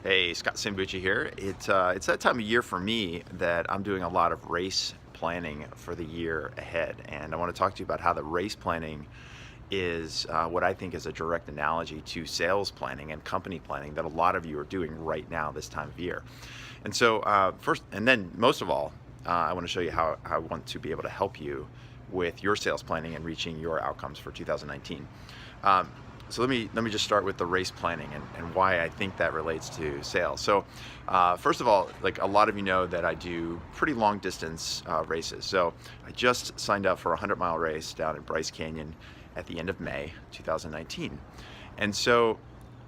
Hey, Scott Sambucci here. It's that time of year for me that I'm doing a lot of race planning for the year ahead. And I want to talk to you about how the race planning is what I think is a direct analogy to sales planning and company planning that a lot of you are doing right now this time of year. And so first, and then most of all, I want to show you how I want to be able to help you with your sales planning and reaching your outcomes for 2019. So let me just start with the race planning and why I think that relates to sales. So first of all, like a lot of you know that I do pretty long distance races. So I just signed up for a 100-mile race down in Bryce Canyon at the end of May 2019. And so,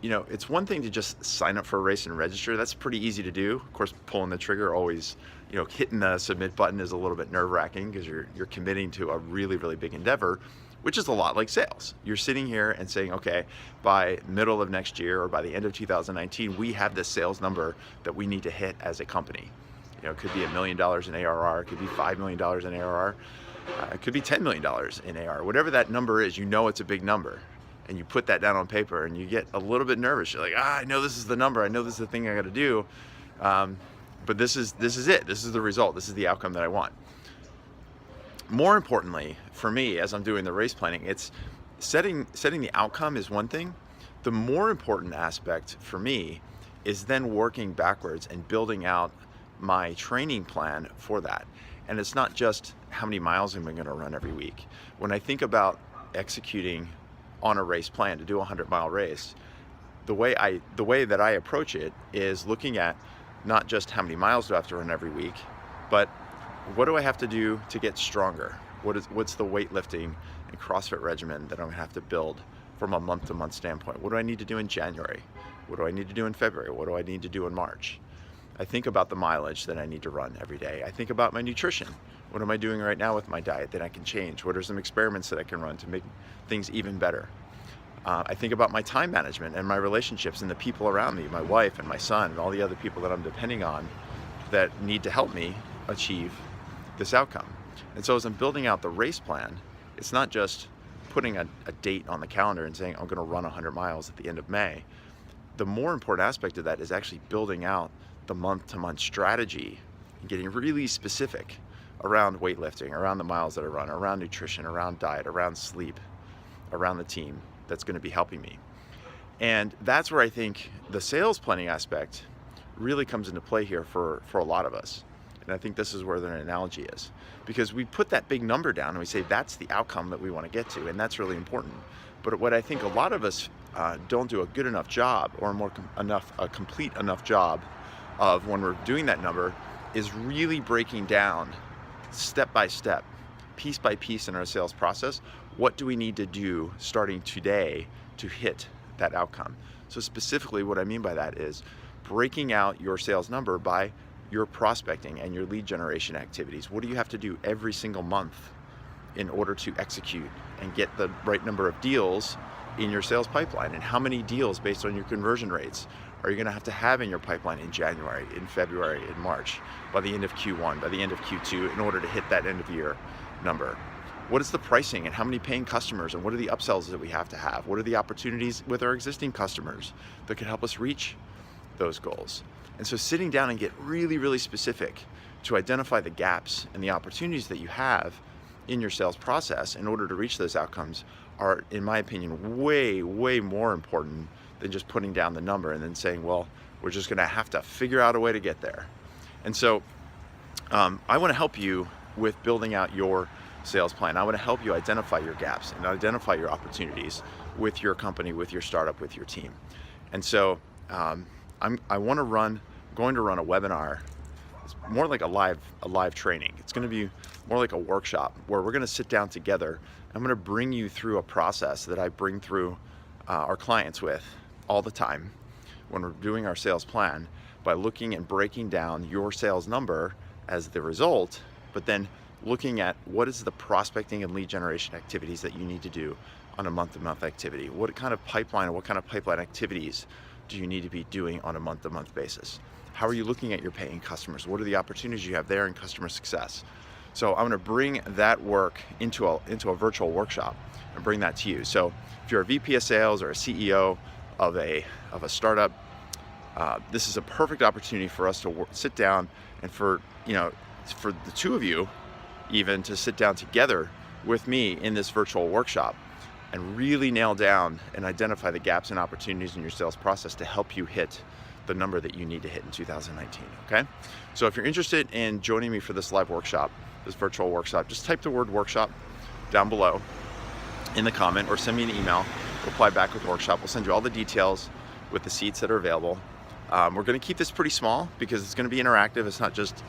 you know, it's one thing to just sign up for a race and register. That's pretty easy to do. Of course, pulling the trigger always, you know, hitting the submit button is a little bit nerve-wracking because you're committing to a really, really big endeavor, which is a lot like sales. You're sitting here and saying, okay, by middle of next year or by the end of 2019, we have this sales number that we need to hit as a company. You know, it could be $1 million in ARR, it could be $5 million in ARR, it could be $10 million in ARR. Whatever that number is, you know it's a big number. And you put that down on paper and you get a little bit nervous. You're like, I know this is the number. I know this is the thing I got to do. But this is it. This is the result. This is the outcome that I want. More importantly, for me, as I'm doing the race planning, it's setting the outcome is one thing. The more important aspect for me is then working backwards and building out my training plan for that. And it's not just how many miles am I going to run every week. When I think about executing on a race plan to do a 100-mile race, the way that I approach it is looking at not just how many miles do I have to run every week, but what do I have to do to get stronger? What's the weightlifting and CrossFit regimen that I'm gonna have to build from a month-to-month standpoint? What do I need to do in January? What do I need to do in February? What do I need to do in March? I think about the mileage that I need to run every day. I think about my nutrition. What am I doing right now with my diet that I can change? What are some experiments that I can run to make things even better? I think about my time management and my relationships and the people around me, my wife and my son and all the other people that I'm depending on that need to help me achieve this outcome. And so as I'm building out the race plan, it's not just putting a date on the calendar and saying I'm going to run 100 miles at the end of May. The more important aspect of that is actually building out the month-to-month strategy and getting really specific around weightlifting, around the miles that I run, around nutrition, around diet, around sleep, around the team that's going to be helping me. And that's where I think the sales planning aspect really comes into play here for a lot of us. And I think this is where the analogy is, because we put that big number down and we say that's the outcome that we want to get to, and that's really important. But what I think a lot of us don't do a good enough job, or a complete enough job of when we're doing that number, is really breaking down step by step, piece by piece in our sales process. What do we need to do starting today to hit that outcome? So specifically what I mean by that is breaking out your sales number by your prospecting and your lead generation activities. What do you have to do every single month in order to execute and get the right number of deals in your sales pipeline? And how many deals based on your conversion rates are you going to have in your pipeline in January, in February, in March, by the end of Q1, by the end of Q2, in order to hit that end of year number? What is the pricing and how many paying customers and what are the upsells that we have to have? What are the opportunities with our existing customers that can help us reach those goals? And so sitting down and get really, really specific to identify the gaps and the opportunities that you have in your sales process in order to reach those outcomes are, in my opinion, way, way more important than just putting down the number and then saying, well, we're just gonna have to figure out a way to get there. And so I wanna help you with building out your sales plan. I wanna help you identify your gaps and identify your opportunities with your company, with your startup, with your team. And so I'm going to run a webinar. It's more like a live training. It's going to be more like a workshop where we're going to sit down together. I'm going to bring you through a process that I bring through our clients with all the time when we're doing our sales plan, by looking and breaking down your sales number as the result, but then looking at what is the prospecting and lead generation activities that you need to do on a month-to-month activity. What kind of pipeline activities do you need to be doing on a month-to-month basis? How are you looking at your paying customers? What are the opportunities you have there in customer success? So I'm gonna bring that work into a virtual workshop and bring that to you. So if you're a VP of sales or a CEO of a startup, This is a perfect opportunity for us to sit down and for for the two of you even to sit down together with me in this virtual workshop and really nail down and identify the gaps and opportunities in your sales process to help you hit the number that you need to hit in 2019, okay? So if you're interested in joining me for this live workshop, this virtual workshop, just type the word workshop down below in the comment or send me an email, reply back with workshop. We'll send you all the details with the seats that are available. We're gonna keep this pretty small because it's gonna be interactive. It's not just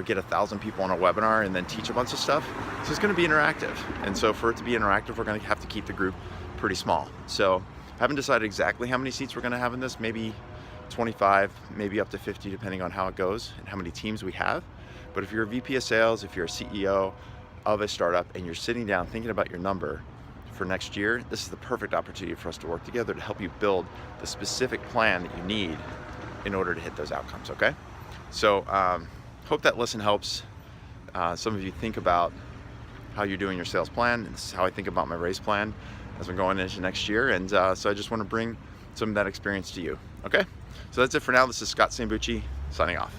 get 1,000 people on a webinar and then teach a bunch of stuff. So it's gonna be interactive. And so for it to be interactive, we're gonna have to keep the group pretty small. So I haven't decided exactly how many seats we're gonna have in this, maybe 25, maybe up to 50, depending on how it goes and how many teams we have. But if you're a VP of sales, if you're a CEO of a startup and you're sitting down thinking about your number for next year, this is the perfect opportunity for us to work together to help you build the specific plan that you need in order to hit those outcomes, okay? So hope that lesson helps some of you think about how you're doing your sales plan. This is how I think about my race plan as I'm going into next year. And so I just want to bring some of that experience to you, okay? So that's it for now. This is Scott Sambucci signing off.